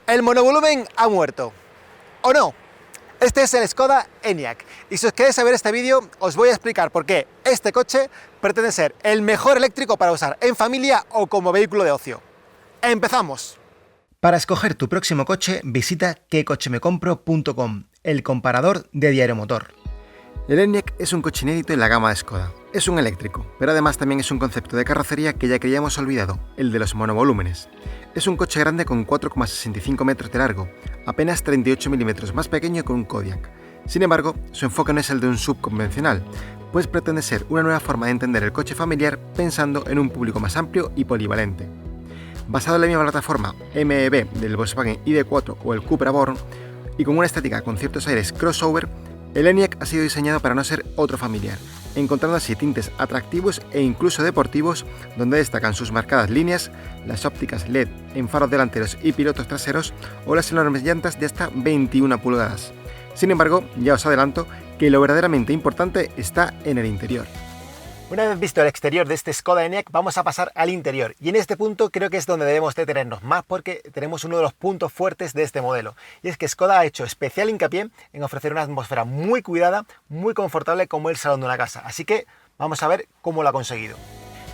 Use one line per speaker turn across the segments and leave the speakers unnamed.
El monovolumen ha muerto. ¿O no? Este es el Skoda Enyaq. Y si os queréis saber este vídeo, os voy a explicar por qué este coche pretende ser el mejor eléctrico para usar en familia o como vehículo de ocio. ¡Empezamos! Para escoger tu próximo coche, visita quecochemecompro.com, el comparador de Diario Motor. El Enyaq es un coche inédito en la gama de Skoda. Es un eléctrico, pero además también es un concepto de carrocería que ya creíamos olvidado, el de los monovolúmenes. Es un coche grande con 4,65 metros de largo, apenas 38 milímetros más pequeño que un Kodiaq. Sin embargo, su enfoque no es el de un SUV convencional, pues pretende ser una nueva forma de entender el coche familiar pensando en un público más amplio y polivalente. Basado en la misma plataforma MEB del Volkswagen ID4 o el Cupra Born, y con una estética con ciertos aires crossover, el Enyaq ha sido diseñado para no ser otro familiar, encontrando así tintes atractivos e incluso deportivos, donde destacan sus marcadas líneas, las ópticas LED en faros delanteros y pilotos traseros o las enormes llantas de hasta 21 pulgadas. Sin embargo, ya os adelanto que lo verdaderamente importante está en el interior. Una vez visto el exterior de este Skoda Enyaq, vamos a pasar al interior. Y en este punto creo que es donde debemos detenernos más porque tenemos uno de los puntos fuertes de este modelo. Y es que Skoda ha hecho especial hincapié en ofrecer una atmósfera muy cuidada, muy confortable como el salón de una casa. Así que vamos a ver cómo lo ha conseguido.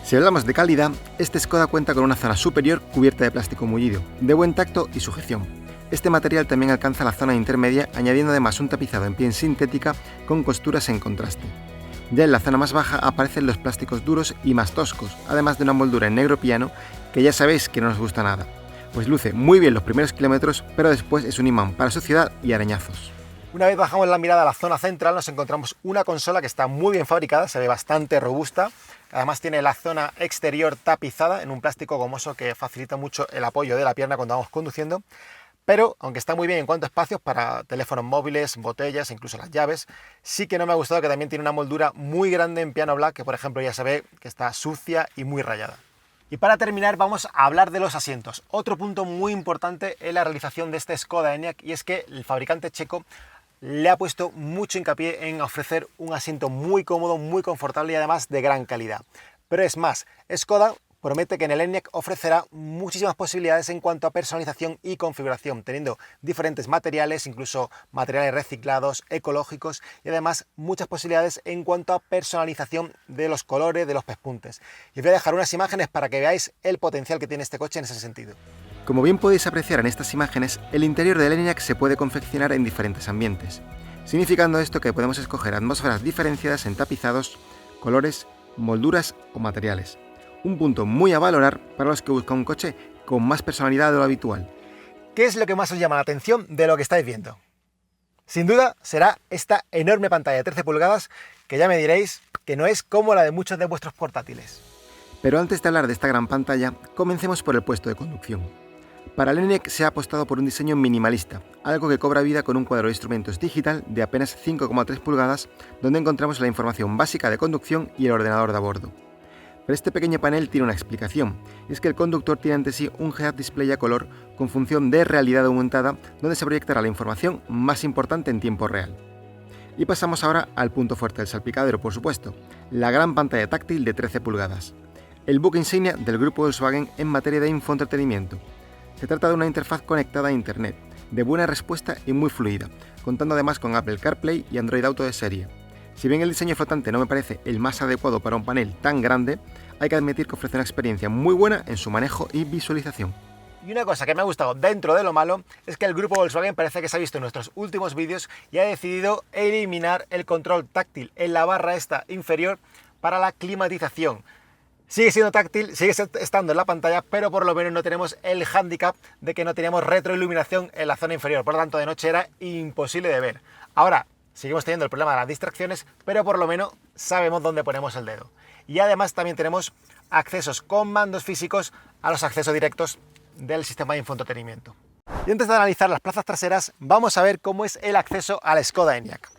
Si hablamos de calidad, este Skoda cuenta con una zona superior cubierta de plástico mullido, de buen tacto y sujeción. Este material también alcanza la zona intermedia, añadiendo además un tapizado en piel sintética con costuras en contraste. Ya en la zona más baja aparecen los plásticos duros y más toscos, además de una moldura en negro piano que ya sabéis que no nos gusta nada, pues luce muy bien los primeros kilómetros, pero después es un imán para suciedad y arañazos. Una vez bajamos la mirada a la zona central, nos encontramos una consola que está muy bien fabricada, se ve bastante robusta, además tiene la zona exterior tapizada en un plástico gomoso que facilita mucho el apoyo de la pierna cuando vamos conduciendo. Pero, aunque está muy bien en cuanto a espacios para teléfonos móviles, botellas, incluso las llaves, sí que no me ha gustado que también tiene una moldura muy grande en piano black, que por ejemplo ya se ve que está sucia y muy rayada. Y para terminar vamos a hablar de los asientos. Otro punto muy importante en la realización de este Skoda Enyaq, y es que el fabricante checo le ha puesto mucho hincapié en ofrecer un asiento muy cómodo, muy confortable y además de gran calidad. Pero es más, Skoda promete que en el Enyaq ofrecerá muchísimas posibilidades en cuanto a personalización y configuración, teniendo diferentes materiales, incluso materiales reciclados, ecológicos y además muchas posibilidades en cuanto a personalización de los colores, de los pespuntes. Y os voy a dejar unas imágenes para que veáis el potencial que tiene este coche en ese sentido. Como bien podéis apreciar en estas imágenes, el interior del Enyaq se puede confeccionar en diferentes ambientes, significando esto que podemos escoger atmósferas diferenciadas en tapizados, colores, molduras o materiales. Un punto muy a valorar para los que buscan un coche con más personalidad de lo habitual. ¿Qué es lo que más os llama la atención de lo que estáis viendo? Sin duda será esta enorme pantalla de 13 pulgadas que ya me diréis que no es como la de muchos de vuestros portátiles. Pero antes de hablar de esta gran pantalla, comencemos por el puesto de conducción. Para el Enyaq se ha apostado por un diseño minimalista, algo que cobra vida con un cuadro de instrumentos digital de apenas 5,3 pulgadas, donde encontramos la información básica de conducción y el ordenador de a bordo. Pero este pequeño panel tiene una explicación, y es que el conductor tiene ante sí un head-up display a color con función de realidad aumentada, donde se proyectará la información más importante en tiempo real. Y pasamos ahora al punto fuerte del salpicadero, por supuesto, la gran pantalla táctil de 13 pulgadas. El buque insignia del grupo Volkswagen en materia de infoentretenimiento. Se trata de una interfaz conectada a Internet, de buena respuesta y muy fluida, contando además con Apple CarPlay y Android Auto de serie. Si bien el diseño flotante no me parece el más adecuado para un panel tan grande, hay que admitir que ofrece una experiencia muy buena en su manejo y visualización. Y una cosa que me ha gustado dentro de lo malo es que el grupo Volkswagen parece que se ha visto en nuestros últimos vídeos y ha decidido eliminar el control táctil en la barra esta inferior para la climatización. Sigue siendo táctil, sigue estando en la pantalla, pero por lo menos no tenemos el hándicap de que no teníamos retroiluminación en la zona inferior, por lo tanto de noche era imposible de ver. Ahora, seguimos teniendo el problema de las distracciones, pero por lo menos sabemos dónde ponemos el dedo. Y además también tenemos accesos con mandos físicos a los accesos directos del sistema de infoentretenimiento. Y antes de analizar las plazas traseras, vamos a ver cómo es el acceso al Skoda Enyaq.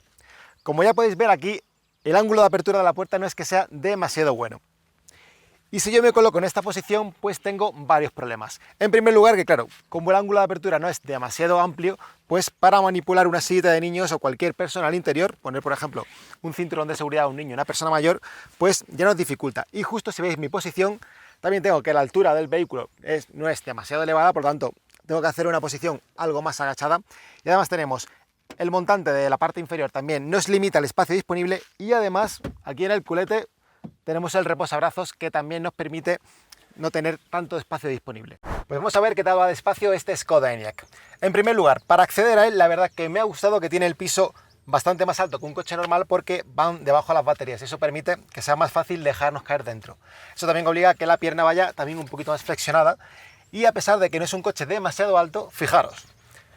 Como ya podéis ver aquí, el ángulo de apertura de la puerta no es que sea demasiado bueno. Y si yo me coloco en esta posición, pues tengo varios problemas. En primer lugar, que claro, como el ángulo de apertura no es demasiado amplio, pues para manipular una silla de niños o cualquier persona al interior, poner por ejemplo un cinturón de seguridad a un niño, una persona mayor, pues ya nos dificulta. Y justo si veis mi posición, también tengo que la altura del vehículo no es demasiado elevada, por lo tanto tengo que hacer una posición algo más agachada. Y además tenemos el montante de la parte inferior, también nos limita el espacio disponible, y además aquí en el culete tenemos el reposabrazos que también nos permite no tener tanto espacio disponible. Pues vamos a ver qué tal va de espacio este Škoda Enyaq. En primer lugar, para acceder a él, la verdad que me ha gustado que tiene el piso bastante más alto que un coche normal porque van debajo de las baterías y eso permite que sea más fácil dejarnos caer dentro. Eso también obliga a que la pierna vaya también un poquito más flexionada, y a pesar de que no es un coche demasiado alto, fijaros.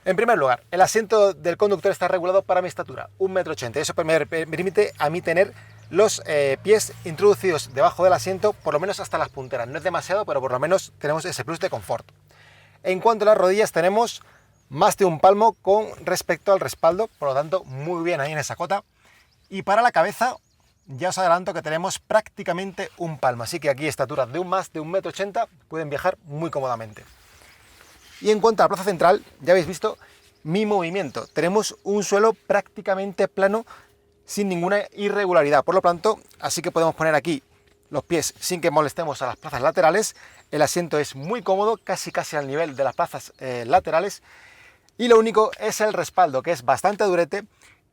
En primer lugar, el asiento del conductor está regulado para mi estatura, 1,80 m. Eso me permite a mí tener los pies introducidos debajo del asiento, por lo menos hasta las punteras. No es demasiado, pero por lo menos tenemos ese plus de confort. En cuanto a las rodillas, tenemos más de un palmo con respecto al respaldo, por lo tanto, muy bien ahí en esa cota. Y para la cabeza, ya os adelanto que tenemos prácticamente un palmo, así que aquí estaturas de más de 1,80 m pueden viajar muy cómodamente. Y en cuanto a la plaza central, ya habéis visto mi movimiento. Tenemos un suelo prácticamente plano, sin ninguna irregularidad, por lo tanto, así que podemos poner aquí los pies sin que molestemos a las plazas laterales. El asiento es muy cómodo, casi al nivel de las plazas laterales, y lo único es el respaldo, que es bastante durete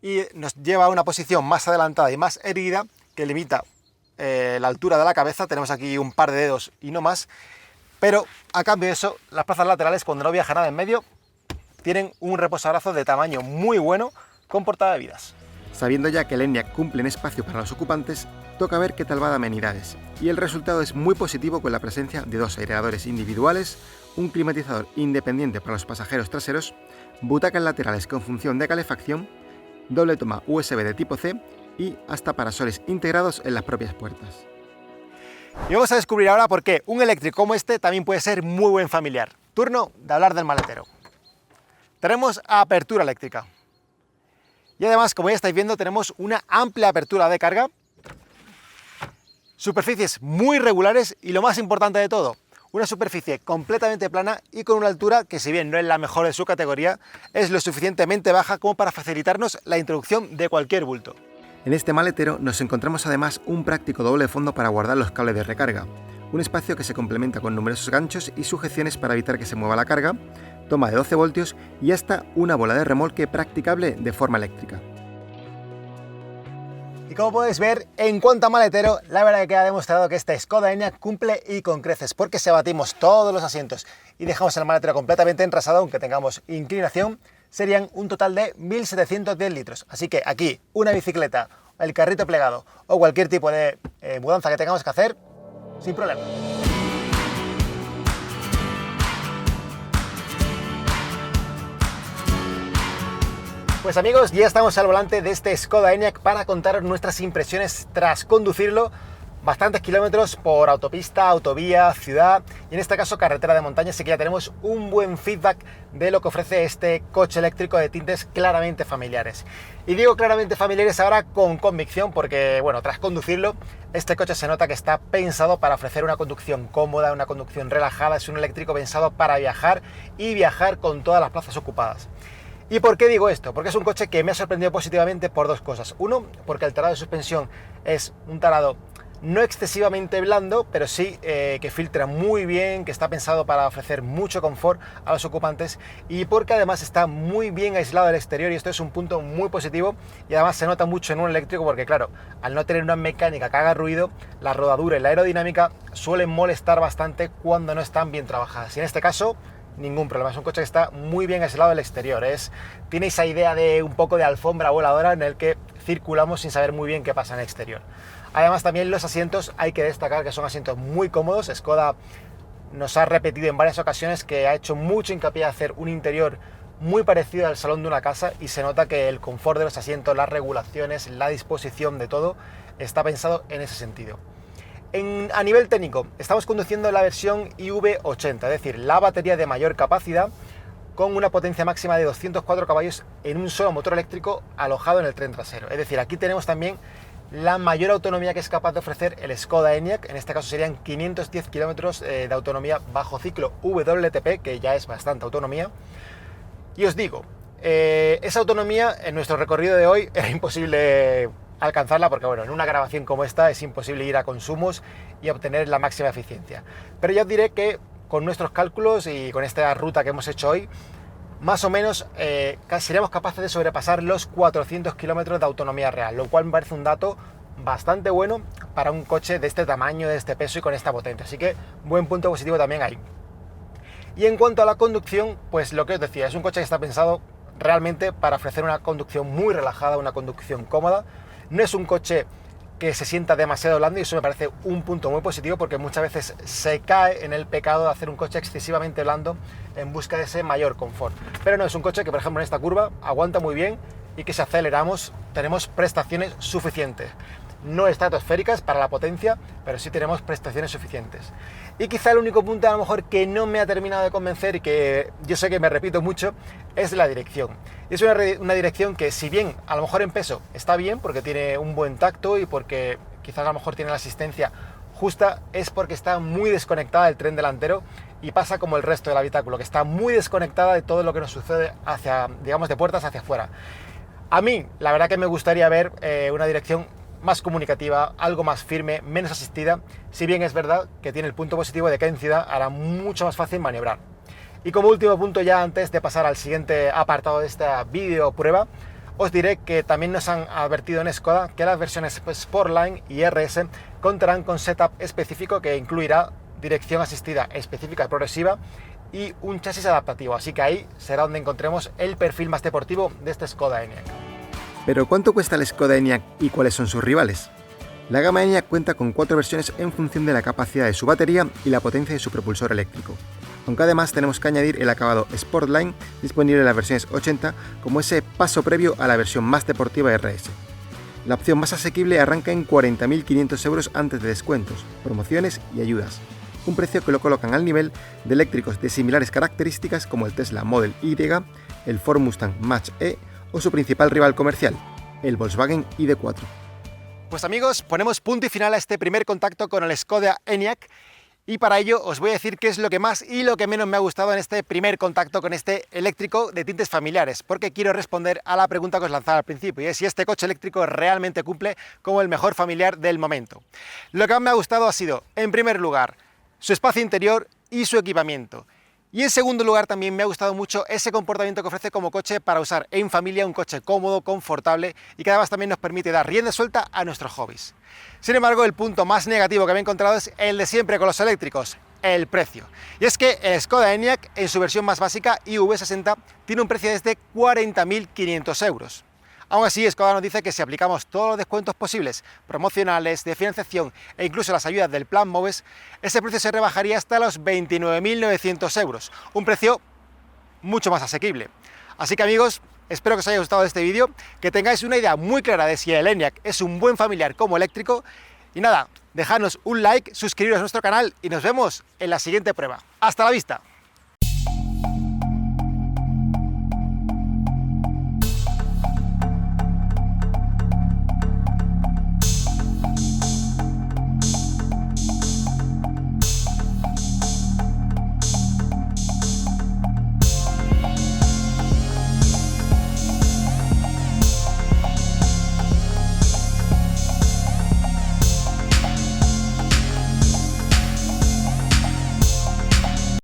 y nos lleva a una posición más adelantada y más erguida, que limita la altura de la cabeza. Tenemos aquí un par de dedos y no más, pero a cambio de eso, las plazas laterales, cuando no viaja nada en medio, tienen un reposabrazos de tamaño muy bueno con portabebidas. Sabiendo ya que el Enyaq cumple en espacio para los ocupantes, toca ver qué tal va de amenidades, y el resultado es muy positivo con la presencia de 2 aireadores individuales, un climatizador independiente para los pasajeros traseros, butacas laterales con función de calefacción, doble toma USB de tipo C y hasta parasoles integrados en las propias puertas. Y vamos a descubrir ahora por qué un eléctrico como este también puede ser muy buen familiar. Turno de hablar del maletero. Tenemos apertura eléctrica. Y además, como ya estáis viendo, tenemos una amplia apertura de carga, superficies muy regulares y, lo más importante de todo, una superficie completamente plana y con una altura que, si bien no es la mejor de su categoría, es lo suficientemente baja como para facilitarnos la introducción de cualquier bulto. En este maletero nos encontramos además un práctico doble fondo para guardar los cables de recarga, un espacio que se complementa con numerosos ganchos y sujeciones para evitar que se mueva la carga, toma de 12 voltios y hasta una bola de remolque practicable de forma eléctrica. Y como podéis ver, en cuanto a maletero, la verdad que queda demostrado que este Škoda Enyaq cumple y con creces, porque si abatimos todos los asientos y dejamos el maletero completamente enrasado, aunque tengamos inclinación, serían un total de 1.710 litros. Así que aquí una bicicleta, el carrito plegado o cualquier tipo de mudanza que tengamos que hacer, sin problema. Pues amigos, ya estamos al volante de este Škoda Enyaq para contaros nuestras impresiones tras conducirlo bastantes kilómetros por autopista, autovía, ciudad y en este caso carretera de montaña, así que ya tenemos un buen feedback de lo que ofrece este coche eléctrico de tintes claramente familiares. Y digo claramente familiares ahora con convicción porque, bueno, tras conducirlo, este coche se nota que está pensado para ofrecer una conducción cómoda, una conducción relajada. Es un eléctrico pensado para viajar y viajar con todas las plazas ocupadas. ¿Y por qué digo esto? Porque es un coche que me ha sorprendido positivamente por 2 cosas. Uno, porque el tarado de suspensión es un tarado no excesivamente blando, pero sí que filtra muy bien, que está pensado para ofrecer mucho confort a los ocupantes, y porque además está muy bien aislado del exterior, y esto es un punto muy positivo, y además se nota mucho en un eléctrico porque, claro, al no tener una mecánica que haga ruido, la rodadura y la aerodinámica suelen molestar bastante cuando no están bien trabajadas, y en este caso ningún problema. Es un coche que está muy bien aislado del exterior. Tiene esa idea de un poco de alfombra voladora en el que circulamos sin saber muy bien qué pasa en el exterior. Además, también los asientos, hay que destacar que son asientos muy cómodos. Škoda nos ha repetido en varias ocasiones que ha hecho mucho hincapié en hacer un interior muy parecido al salón de una casa, y se nota que el confort de los asientos, las regulaciones, la disposición de todo está pensado en ese sentido. A nivel técnico, estamos conduciendo la versión IV80, es decir, la batería de mayor capacidad, con una potencia máxima de 204 caballos en un solo motor eléctrico alojado en el tren trasero. Es decir, aquí tenemos también la mayor autonomía que es capaz de ofrecer el Škoda Enyaq. En este caso serían 510 kilómetros de autonomía bajo ciclo WLTP, que ya es bastante autonomía. Y os digo, esa autonomía en nuestro recorrido de hoy era imposible alcanzarla porque, bueno, en una grabación como esta es imposible ir a consumos y obtener la máxima eficiencia. Pero ya os diré que con nuestros cálculos y con esta ruta que hemos hecho hoy, más o menos seríamos capaces de sobrepasar los 400 kilómetros de autonomía real, lo cual me parece un dato bastante bueno para un coche de este tamaño, de este peso y con esta potencia. Así que buen punto positivo también ahí. Y en cuanto a la conducción, pues lo que os decía, es un coche que está pensado realmente para ofrecer una conducción muy relajada, una conducción cómoda. No es un coche que se sienta demasiado blando y eso me parece un punto muy positivo, porque muchas veces se cae en el pecado de hacer un coche excesivamente blando en busca de ese mayor confort. Pero no, es un coche que, por ejemplo, en esta curva aguanta muy bien y que si aceleramos tenemos prestaciones suficientes. No estratosféricas para la potencia, pero sí tenemos prestaciones suficientes. Y quizá el único punto a lo mejor que no me ha terminado de convencer y que yo sé que me repito mucho es la dirección. Y es una dirección que, si bien a lo mejor en peso está bien porque tiene un buen tacto y porque quizás a lo mejor tiene la asistencia justa, es porque está muy desconectada del tren delantero y pasa como el resto del habitáculo, que está muy desconectada de todo lo que nos sucede hacia, digamos, de puertas hacia afuera. A mí, la verdad que me gustaría ver una dirección más comunicativa, algo más firme, menos asistida, si bien es verdad que tiene el punto positivo de que en ciudad hará mucho más fácil maniobrar. Y como último punto, ya antes de pasar al siguiente apartado de esta video prueba, os diré que también nos han advertido en Skoda que las versiones Sportline y RS contarán con setup específico que incluirá dirección asistida específica y progresiva y un chasis adaptativo, así que ahí será donde encontremos el perfil más deportivo de este Skoda Enyaq.
¿Pero cuánto cuesta el Skoda Enyaq y cuáles son sus rivales? La gama Enyaq cuenta con 4 versiones en función de la capacidad de su batería y la potencia de su propulsor eléctrico, aunque además tenemos que añadir el acabado Sportline disponible en las versiones 80 como ese paso previo a la versión más deportiva RS. La opción más asequible arranca en 40.500 euros antes de descuentos, promociones y ayudas, un precio que lo colocan al nivel de eléctricos de similares características como el Tesla Model Y, el Ford Mustang Mach-E o su principal rival comercial, el Volkswagen ID.4.
Pues amigos, ponemos punto y final a este primer contacto con el Skoda Enyaq y para ello os voy a decir qué es lo que más y lo que menos me ha gustado en este primer contacto con este eléctrico de tintes familiares, porque quiero responder a la pregunta que os lanzaba al principio, y es si este coche eléctrico realmente cumple como el mejor familiar del momento. Lo que más me ha gustado ha sido, en primer lugar, su espacio interior y su equipamiento. Y en segundo lugar también me ha gustado mucho ese comportamiento que ofrece como coche para usar en familia, un coche cómodo, confortable y que además también nos permite dar rienda suelta a nuestros hobbies. Sin embargo, el punto más negativo que me he encontrado es el de siempre con los eléctricos, el precio. Y es que el Skoda Enyaq en su versión más básica IV60 tiene un precio desde 40.500 euros. Aún así, Skoda nos dice que si aplicamos todos los descuentos posibles, promocionales, de financiación e incluso las ayudas del Plan MOVES, ese precio se rebajaría hasta los 29.900 euros, un precio mucho más asequible. Así que amigos, espero que os haya gustado este vídeo, que tengáis una idea muy clara de si el Enyaq es un buen familiar como eléctrico, y nada, dejadnos un like, suscribiros a nuestro canal y nos vemos en la siguiente prueba. ¡Hasta la vista!